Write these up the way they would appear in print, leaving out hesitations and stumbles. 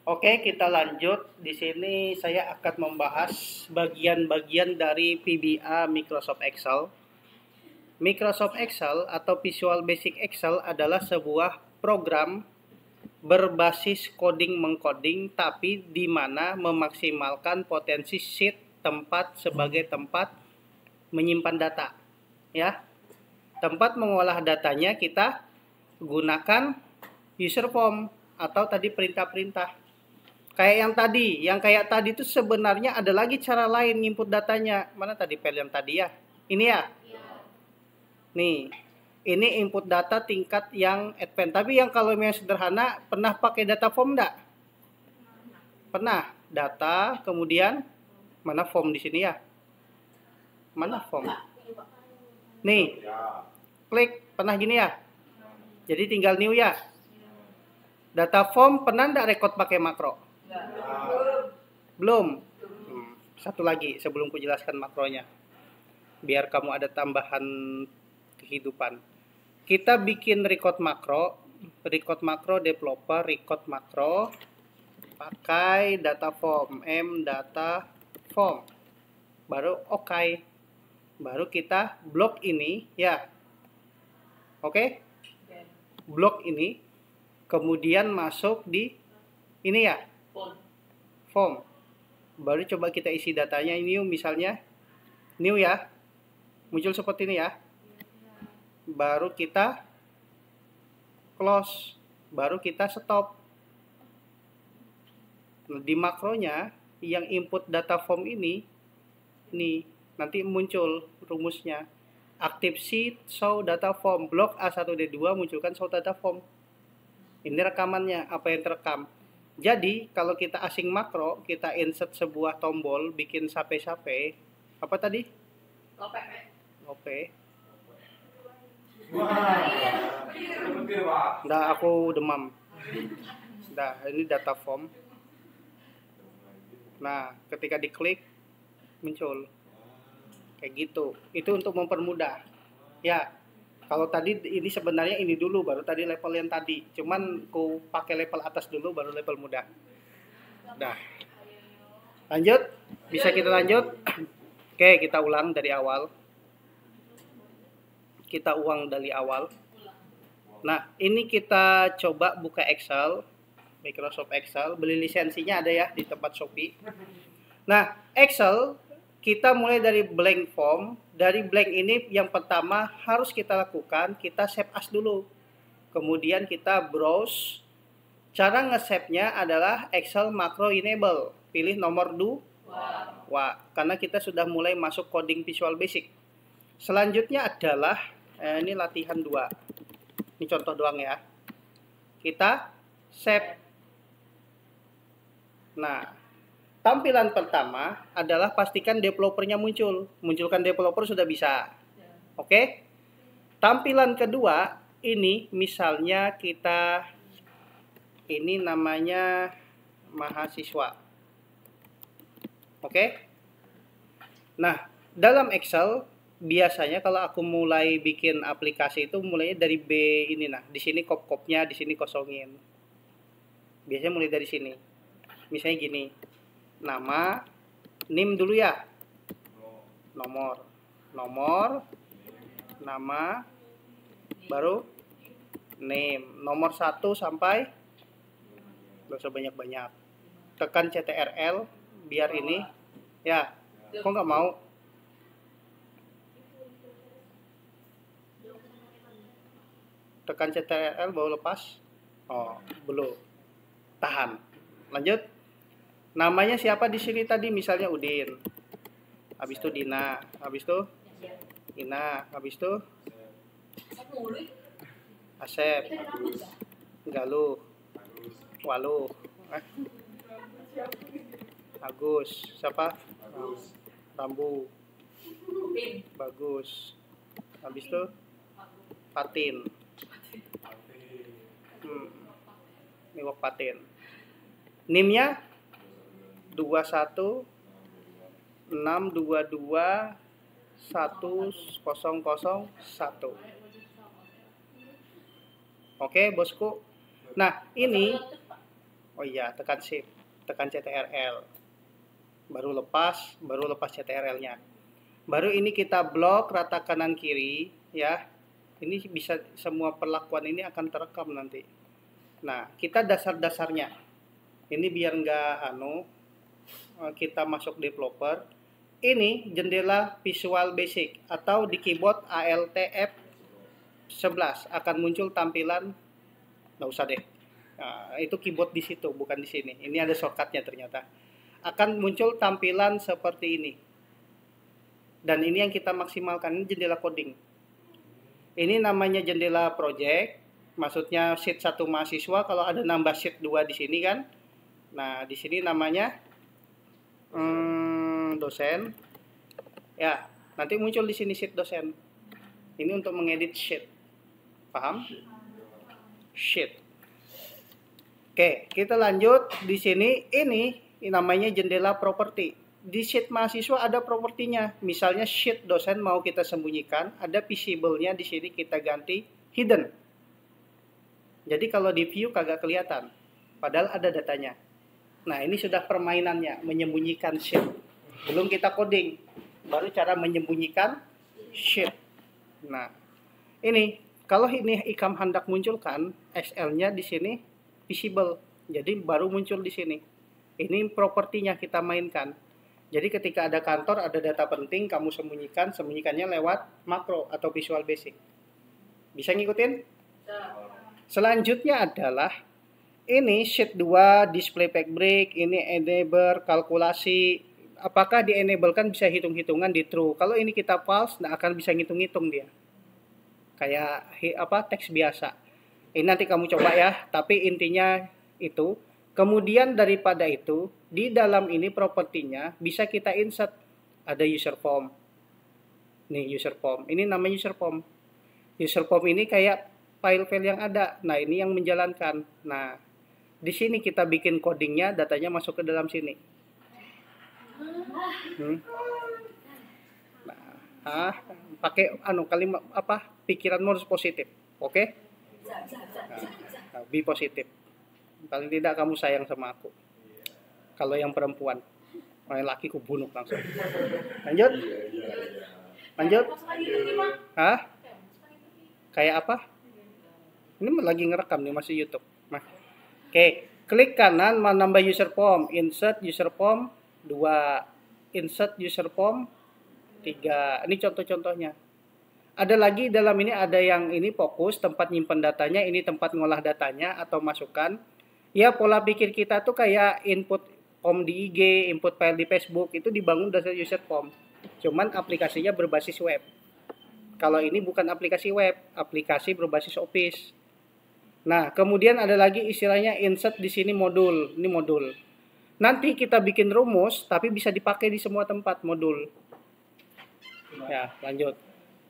Oke, kita lanjut. Di sini saya akan membahas bagian-bagian dari VBA Microsoft Excel. Microsoft Excel atau Visual Basic Excel adalah sebuah program berbasis coding mengcoding, tapi di mana memaksimalkan potensi sheet tempat sebagai tempat menyimpan data. Ya, tempat mengolah datanya kita gunakan user form atau tadi perintah-perintah. Yang kayak tadi itu sebenarnya ada lagi cara lain input datanya. Mana tadi file yang tadi ya? Ini ya? Nih, ini input data tingkat yang advance. Tapi yang kalau yang sederhana, pernah pakai data form enggak? Pernah. Data, kemudian mana form di sini ya? Mana form? Nih, klik, pernah gini ya? Jadi tinggal new ya? Data form pernah enggak record pakai makro? Belum. Satu lagi sebelum ku jelaskan makronya. Biar kamu ada tambahan kehidupan. Kita bikin record makro developer, record makro pakai data form, data form. Baru oke. Baru kita blok ini ya. Oke? Blok ini kemudian masuk di ini ya. Form. Baru coba kita isi datanya ini misalnya new ya. Muncul seperti ini ya. Baru kita close. Baru kita stop. Di makronya yang input data form ini nanti muncul rumusnya. Active sheet show data form. Blok A1D2 munculkan show data form. Ini rekamannya, apa yang terekam. Jadi, kalau kita asing makro, kita insert sebuah tombol, bikin sape-sape. Apa tadi? Lope. Nah, aku demam. Nah, ini data form. Nah, ketika diklik, muncul. Kayak gitu. Itu untuk mempermudah. Ya, kalau tadi ini sebenarnya ini dulu, baru tadi level yang tadi. Cuman ku pakai level atas dulu, baru level mudah. Nah, lanjut. Bisa kita lanjut. Oke, kita ulang dari awal. Nah, ini kita coba buka Excel, Microsoft Excel. Beli lisensinya ada ya di tempat Shopee. Nah, Excel kita mulai dari blank form. Dari blank ini yang pertama harus kita lakukan, kita save as dulu. Kemudian kita browse. Cara nge-save-nya adalah Excel macro enable. Pilih nomor 2. Karena kita sudah mulai masuk coding Visual Basic. Selanjutnya adalah ini latihan 2. Ini contoh doang ya. Kita save. Nah, tampilan pertama adalah pastikan developernya muncul. Munculkan developer sudah bisa. Oke? Tampilan kedua, ini misalnya kita, ini namanya mahasiswa. Oke? Nah, dalam Excel, biasanya kalau aku mulai bikin aplikasi itu mulainya dari B ini. Nah, di sini kop-kopnya, di sini kosongin. Biasanya mulai dari sini. Misalnya gini. Nama, name dulu ya. Nomor, nama, baru name. Nomor 1 sampai, gak usah banyak-banyak. Tekan CTRL, biar ini. Ya, kok nggak mau? Tekan CTRL, baru lepas. Oh, belum. Tahan. Lanjut. Namanya siapa di sini tadi? Misalnya Udin. Habis itu Dina. Habis itu Ina. Habis itu Asep. Galuh. Waluh. Agus. Siapa? Rambu. Bagus. Habis itu Patin. Miwok Patin. NIM-nya 2162210001. Oke, bosku. Nah, ini Oh iya, tekan shift, tekan CTRL. Baru lepas CTRL-nya. Baru ini kita blok rata kanan kiri ya. Ini bisa semua perlakuan ini akan terekam nanti. Nah, kita dasar-dasarnya. Ini biar nggak kita masuk developer. Ini jendela Visual Basic atau di keyboard Alt F11 akan muncul tampilan. Nggak usah deh. Nah, itu keyboard di situ, bukan di sini. Ini ada shortcutnya ternyata. Akan muncul tampilan seperti ini. Dan ini yang kita maksimalkan, ini jendela coding. Ini namanya jendela project, maksudnya sheet 1 mahasiswa, kalau ada nambah sheet 2 di sini kan. Nah, di sini namanya dosen. Ya, nanti muncul di sini sheet dosen. Ini untuk mengedit sheet. Paham? Sheet. Oke, kita lanjut di sini. Ini namanya jendela properti. Di sheet mahasiswa ada propertinya. Misalnya sheet dosen mau kita sembunyikan, ada visible-nya di sini kita ganti hidden. Jadi kalau di view kagak kelihatan, padahal ada datanya. Nah, ini sudah permainannya, menyembunyikan sheet. Belum kita coding, baru cara menyembunyikan sheet. Nah, ini kalau ini Ikam hendak munculkan SL-nya di sini visible. Jadi baru muncul di sini. Ini propertinya kita mainkan. Jadi ketika ada kantor, ada data penting, kamu sembunyikannya lewat makro atau Visual Basic. Bisa ngikutin? Selanjutnya adalah ini sheet 2, display pack break, ini enable kalkulasi. Apakah di-enablekan bisa hitung-hitungan di true. Kalau ini kita false, nggak akan bisa ngitung-ngitung dia. Kayak teks biasa. Ini nanti kamu coba ya, tapi intinya itu. Kemudian daripada itu, di dalam ini propertinya bisa kita insert. Ada user form. Nih user form. Ini namanya user form. User form ini kayak file-file yang ada. Nah, ini yang menjalankan. Nah, di sini kita bikin codingnya, datanya masuk ke dalam sini. Nah, pakai kalimat pikiranmu harus positif. Oke? Nah, be positif. Paling tidak kamu sayang sama aku. Kalau yang perempuan, yang laki ku bunuh langsung. Lanjut. Hah? Kayak apa? Ini lagi ngerekam nih, masih YouTube. Nah. Oke, klik kanan menambah user form, insert user form 2, insert user form 3. Ini contoh-contohnya. Ada lagi dalam ini, ada yang ini fokus tempat nyimpen datanya, ini tempat ngolah datanya atau masukkan. Ya, pola pikir kita tuh kayak input form di IG, input file di Facebook, itu dibangun dari user form. Cuman aplikasinya berbasis web. Kalau ini bukan aplikasi web, aplikasi berbasis Office. Nah, kemudian ada lagi istilahnya insert di sini modul. Ini modul. Nanti kita bikin rumus, tapi bisa dipakai di semua tempat modul. Ya, lanjut.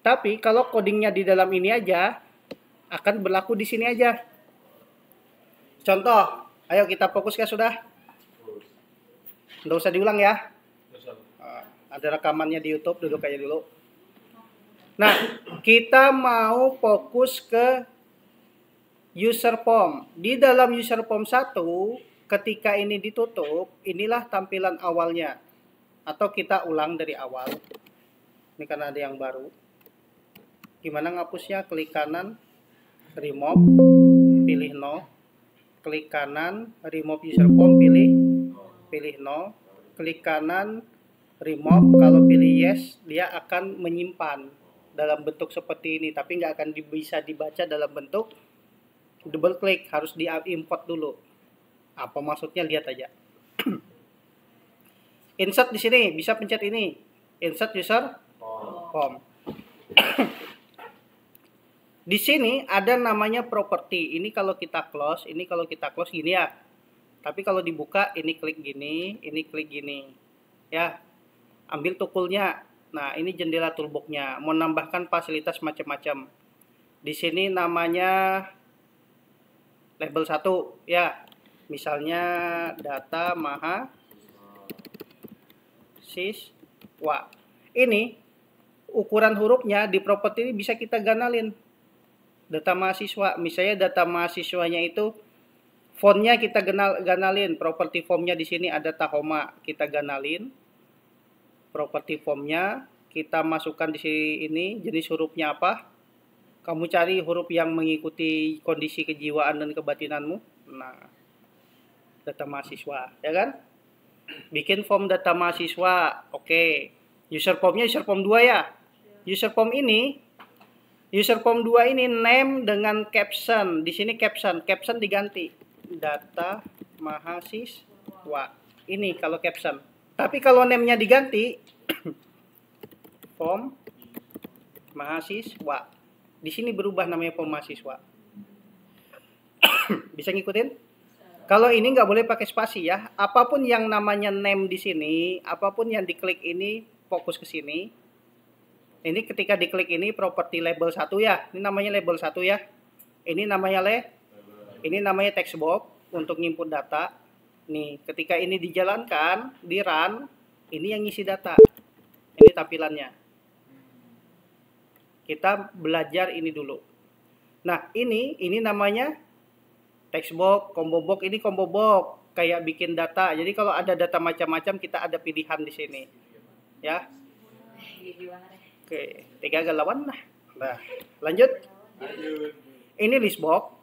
Tapi kalau codingnya di dalam ini aja, akan berlaku di sini aja. Contoh, ayo kita fokuskan sudah. Nggak usah diulang ya. Ada rekamannya di YouTube, duduk aja dulu. Nah, kita mau fokus ke user form. Di dalam user form 1, ketika ini ditutup, inilah tampilan awalnya. Atau kita ulang dari awal. Ini karena ada yang baru. Gimana ngapusnya? Klik kanan, remove, pilih no. Klik kanan, remove user form, pilih no. Klik kanan, remove. Kalau pilih yes, dia akan menyimpan dalam bentuk seperti ini. Tapi nggak akan bisa dibaca dalam bentuk double klik. Harus di import dulu. Apa maksudnya? Lihat aja. Insert di sini, bisa pencet ini. Insert user form. Di sini ada namanya properti. Ini kalau kita close, gini ya. Tapi kalau dibuka, ini klik gini, ini klik gini. Ya. Ambil tukulnya. Nah, ini jendela toolbox-nya. Mau nambahkan fasilitas macam-macam. Di sini namanya label 1, ya. Misalnya data mahasiswa. Ini ukuran hurufnya di properti ini bisa kita ganalin. Data mahasiswa, misalnya data mahasiswanya itu Fontnya kita ganalin. Properti formnya di sini ada Tahoma. Kita ganalin. Properti formnya kita masukkan di sini ini. Jenis hurufnya apa? Kamu cari huruf yang mengikuti kondisi kejiwaan dan kebatinanmu. Nah, data mahasiswa, ya kan? Bikin form data mahasiswa. Oke. User formnya user form 2 ya. User form 2 ini name dengan caption. Di sini caption diganti data mahasiswa. Ini kalau caption. Tapi kalau name-nya diganti form mahasiswa. Di sini berubah namanya form mahasiswa. Bisa ngikutin? Kalau ini nggak boleh pakai spasi ya. Apapun yang namanya name di sini, apapun yang diklik ini fokus ke sini. Ini ketika diklik ini properti label 1 ya. Ini namanya label 1 ya. Ini namanya text box untuk input data. Nih, ketika ini dijalankan, di run, ini yang ngisi data. Ini tampilannya. Kita belajar ini dulu. Nah, ini namanya text box, combo box. Ini combo box kayak bikin data. Jadi kalau ada data macam-macam kita ada pilihan di sini. Ya. Oke, 3 galawan lah. Nah, lanjut. Ini list box.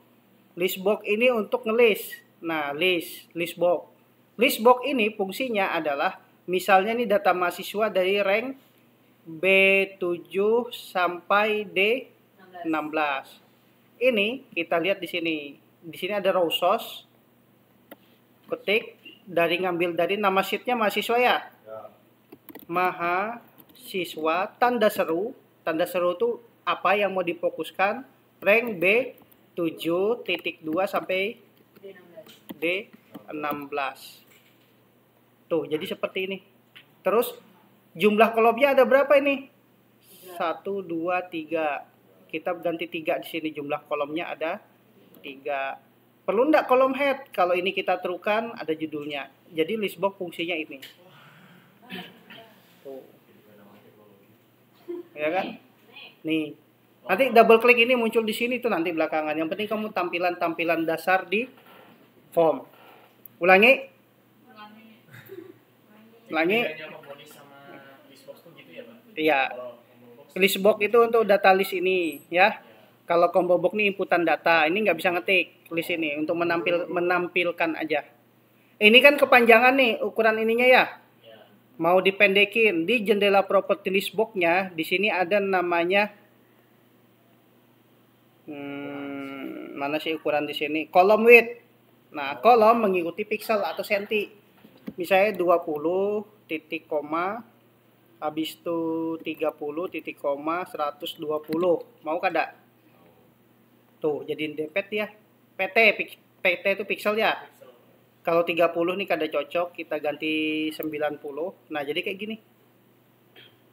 List box ini untuk ngelist. Nah, list box. List box ini fungsinya adalah misalnya ini data mahasiswa dari rank B7 sampai D16. Ini kita lihat di sini. Di sini ada row source. Ketik ngambil dari nama sheetnya mahasiswa ya. Mahasiswa tanda seru. Tanda seru itu apa yang mau difokuskan? Rank B7.2 sampai D16. Tuh, jadi seperti ini. Terus jumlah kolomnya ada berapa ini? 1, 2, 3. Kita ganti 3 di sini. Jumlah kolomnya ada 3. Perlu enggak kolom head? Kalau ini kita terukan ada judulnya. Jadi list box fungsinya ini. Tuh. Ya kan? Nih. Nanti double klik ini muncul di sini tuh nanti belakangan. Yang penting kamu tampilan dasar di form. Ulangi. Iya. List box itu untuk data list ini ya. Kalau combo box ini inputan data. Ini nggak bisa ngetik list ini untuk menampilkan aja. Ini kan kepanjangan nih ukuran ininya ya. Mau dipendekin di jendela property list box-nya di sini ada namanya mana sih ukuran di sini? Column width. Nah, kolom mengikuti pixel atau senti. Misalnya 20 titik koma habis itu 30 titik koma 120. Mau kada? Tuh, jadiin depth ya. PT itu pixel ya. Kalau 30 nih kada cocok, kita ganti 90. Nah, jadi kayak gini.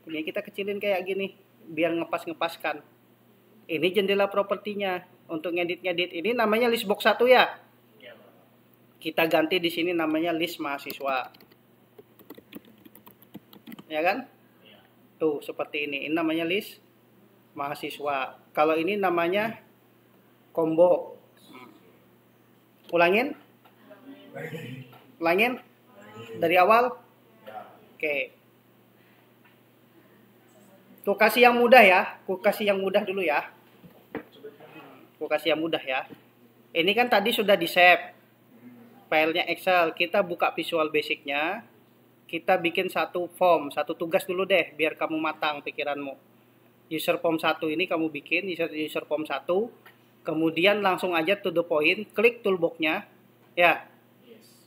Ini kita kecilin kayak gini biar ngepaskan. Ini jendela propertinya. Untuk ngedit ini namanya list box 1 ya. Kita ganti di sini namanya list mahasiswa. Ya kan? Tuh, seperti ini. Ini namanya list mahasiswa. Kalau ini namanya combo. Ulangin dari awal. Oke. Tuh, kasih yang mudah ya. Ku kasih yang mudah dulu ya. Ini kan tadi sudah di save filenya Excel. Kita buka Visual Basic-nya. Kita bikin satu form, satu tugas dulu deh biar kamu matang pikiranmu. User form 1 ini kamu bikin user form 1. Kemudian langsung aja to the point, klik toolbox-nya. Ya.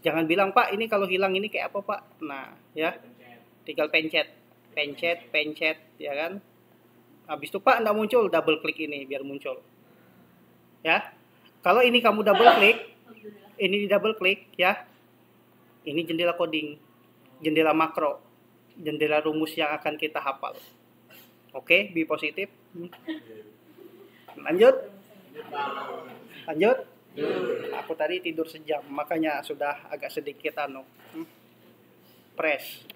Jangan bilang, "Pak, ini kalau hilang ini kayak apa, Pak?" Nah, ya. Tinggal pencet, ya kan? Habis itu, "Pak, enggak muncul," double klik ini biar muncul. Ya. Kalau ini kamu double klik, ini di double klik ya. Ini jendela coding, jendela makro, jendela rumus yang akan kita hafal. Oke, be positif. Lanjut. Aku tadi tidur sejam, makanya sudah agak sedikit press.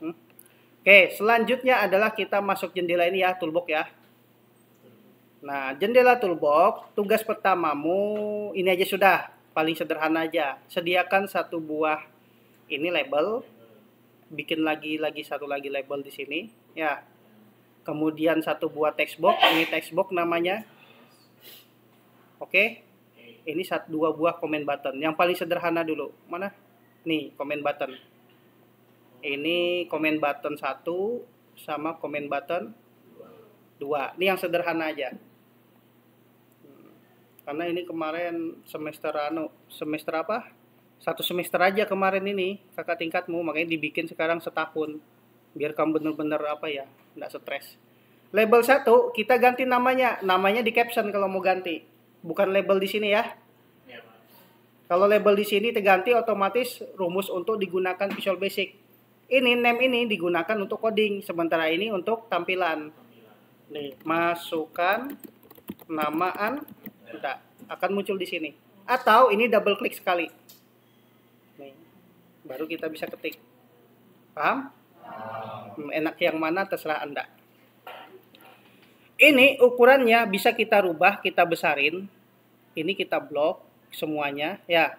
Oke, selanjutnya adalah kita masuk jendela ini ya, toolbox ya. Nah, jendela toolbox, tugas pertamamu ini aja sudah. paling sederhana aja. Sediakan satu buah ini label, bikin lagi satu lagi label di sini, ya. Kemudian satu buah text box, ini text box namanya. Oke. Ini dua buah comment button. Yang paling sederhana dulu. Mana? Nih, comment button. Ini comment button 1 sama comment button 2. Ini yang sederhana aja. Karena ini kemarin semester apa? 1 semester aja kemarin ini kakak tingkatmu, makanya dibikin sekarang setahun. Biar kamu bener-bener apa ya, enggak stres. Label 1 kita ganti namanya. Namanya di caption kalau mau ganti. Bukan label di sini ya. Kalau label di sini terganti otomatis rumus untuk digunakan Visual Basic. Ini name ini digunakan untuk coding, sementara ini untuk tampilan. Nih, masukkan nama akan muncul di sini. Atau ini double klik sekali. Nih, baru kita bisa ketik. Paham? Enak yang mana terserah Anda. Ini ukurannya bisa kita rubah, kita besarin. Ini kita blok semuanya, ya.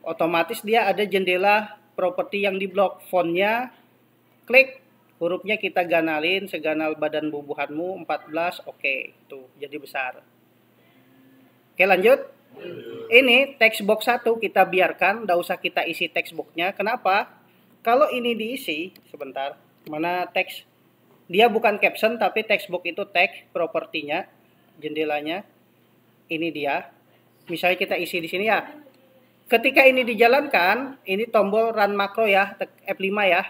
Otomatis dia ada jendela properti yang diblok. Fontnya klik, hurufnya kita ganalin seganal badan bubuhanmu 14, oke. Tuh, jadi besar. Oke, lanjut. Ini text box 1 kita biarkan, enggak usah kita isi text boxnya. Kenapa? Kalau ini diisi, sebentar. Mana teks? Dia bukan caption tapi text box itu tag propertinya, jendelanya. Ini dia. Misalnya kita isi di sini ya. Ketika ini dijalankan, ini tombol run makro ya, F5 ya.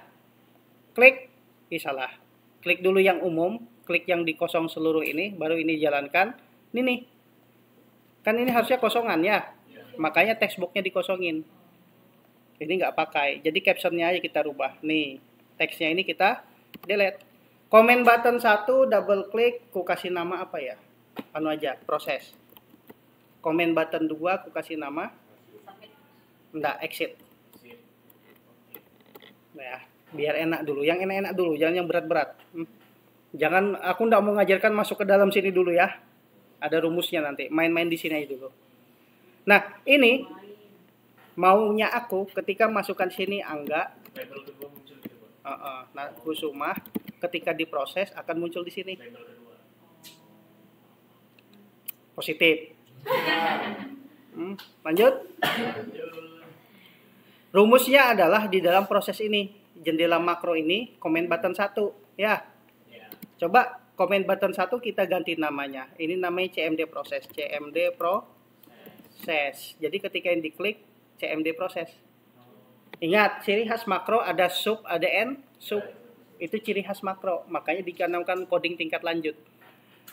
Klik, salah. Klik dulu yang umum, klik yang di kosong seluruh ini, baru ini dijalankan. Ini nih. Kan ini harusnya kosongan ya. Makanya text box-nya dikosongin. Ini nggak pakai. Jadi captionnya aja kita rubah. Nih, teksnya ini kita delete. Comment button 1 double klik, ku kasih nama apa ya? Anu aja, proses. Comment button 2 ku kasih nama enggak, exit. Nah, ya, biar enak dulu. Yang enak-enak dulu, jangan yang berat-berat. Jangan, aku enggak mau ngajarkan masuk ke dalam sini dulu ya. Ada rumusnya nanti. Main-main di sini aja dulu. Nah, ini maunya aku ketika masukkan sini Angga. Nah, Kusuma ketika diproses akan muncul di sini. Positif. Lanjut. Rumusnya adalah di dalam proses ini, jendela makro ini, comment button 1, ya. Coba comment button 1 kita ganti namanya. Ini namanya CMD proses, CMD proses. Jadi ketika ini diklik CMD proses. Ingat, ciri khas makro ada sub, ada n, sub. Itu ciri khas makro, makanya dicanangkan coding tingkat lanjut.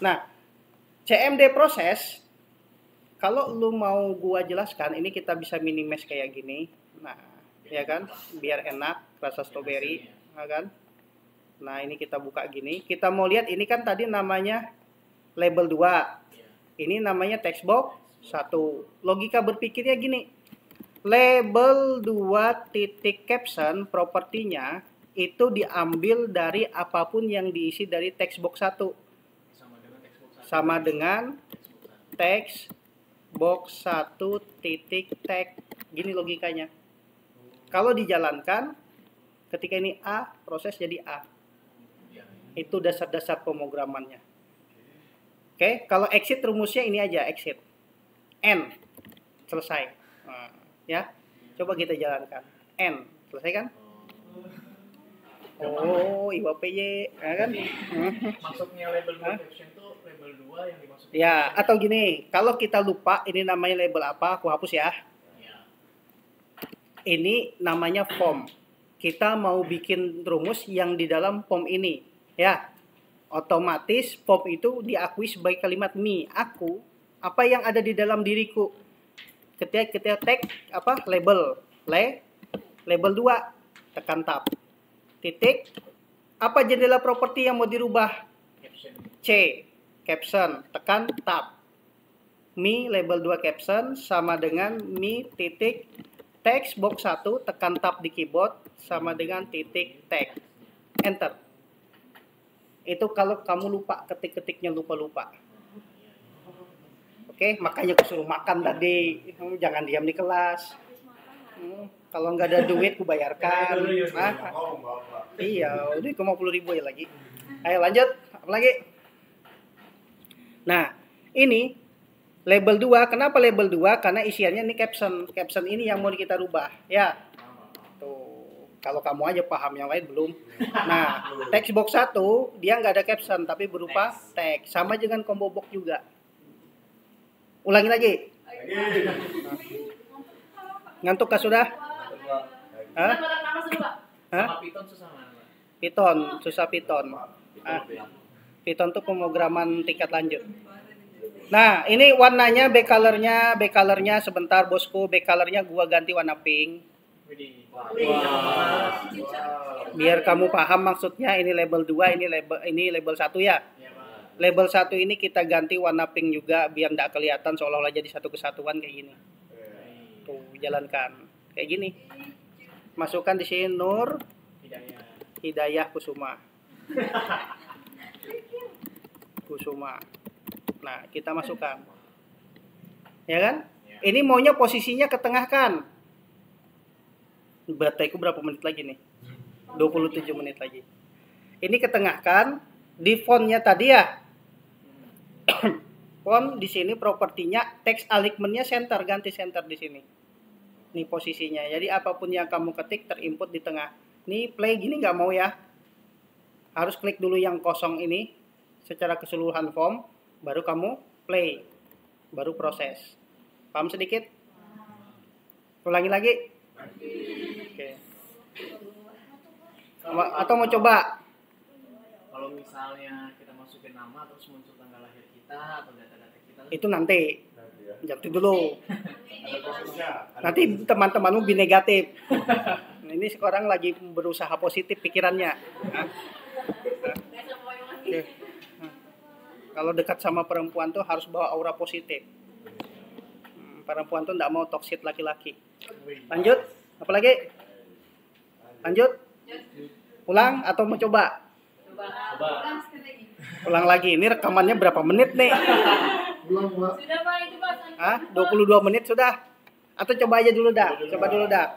Nah, CMD proses, kalau lu mau gua jelaskan, ini kita bisa minimesh kayak gini. Nah, ya kan, biar enak, rasa strawberry, ya kan. Nah, ini kita buka gini. Kita mau lihat, ini kan tadi namanya label 2. Ini namanya text box 1. Logika berpikirnya gini. Label 2 titik caption propertinya itu diambil dari apapun yang diisi dari text box 1. Sama dengan text box 1 titik tag. Gini logikanya. Kalau dijalankan, ketika ini A, proses jadi A. Itu dasar-dasar pemrogramannya. Oke, kalau exit rumusnya ini aja, exit. N, selesai. Nah, ya, coba kita jalankan. N, selesai kan? Oh, IWA PY, ya kan? Maksudnya label 2 caption itu label 2 yang dimaksudkan. Ya, atau gini, kalau kita lupa ini namanya label apa, aku hapus ya. Ini namanya form. Kita mau bikin rumus yang di dalam form ini, ya. Otomatis form itu diakui sebagai kalimat me, aku, apa yang ada di dalam diriku. Ketika tag apa label, label 2, tekan tab. Titik, apa jendela properti yang mau dirubah? C, caption, tekan tab. Me label 2 caption sama dengan me titik text box 1, tekan tab di keyboard sama dengan titik tag. Enter. Itu kalau kamu lupa, ketik-ketiknya lupa-lupa. Oke, makanya aku suruh makan tadi. Jangan diam di kelas. Kalau nggak ada duit, ku bayarkan. Iya, udah 50.000 ya lagi. Ayo lanjut, apa lagi? Nah, ini label 2. Kenapa label 2? Karena isiannya ini caption. Caption ini yang mau kita rubah. Ya. Tuh, kalau kamu aja paham, yang lain belum. Nah, text box 1 dia nggak ada caption tapi berupa teks. Sama dengan combo box juga. Ulangi lagi. Ngantuk kah sudah? Hah? Sama Python susah mana? Python, susah Python. Python tuh pemrograman tingkat lanjut. Nah, ini warnanya back colornya sebentar bosku, back colornya gua ganti warna pink. Biar kamu paham maksudnya, ini label 2, ini label 1 ya. Label 1 ini kita ganti warna pink juga biar enggak kelihatan seolah-olah jadi satu kesatuan kayak gini. Tuh, jalankan. Kayak gini. Masukkan di sini Nur Hidayah Kusuma. Nah, kita masukkan. Ya kan? Ini maunya posisinya ke tengah kan? Bateraiku berapa menit lagi nih? 27 menit lagi. Ini ke tengah kan? Di fontnya tadi ya. Font di sini propertinya text alignment-nya center, ganti center di sini. Nih posisinya. Jadi apapun yang kamu ketik terinput di tengah. Nih play gini nggak mau ya. Harus klik dulu yang kosong ini secara keseluruhan form, baru kamu play, baru proses. Paham sedikit? Ulangi lagi. Oke. Atau mau coba? Kalau misalnya kita masukin nama terus muncul tanggal lahir kita atau data-data kita, Itu nanti. Jangan dulu. Nanti teman-temanmu binegatif. Ini sekarang lagi berusaha positif pikirannya. Oke. Kalau dekat sama perempuan tuh harus bawa aura positif. Perempuan tuh enggak mau toxic laki-laki. Lanjut. Apa lagi? Lanjut. Ulang atau mau coba? Ulang lagi. Ini rekamannya berapa menit nih? Sudah Pak, itu Pak. 22 menit sudah. Atau coba aja dulu dah. Coba dulu dah.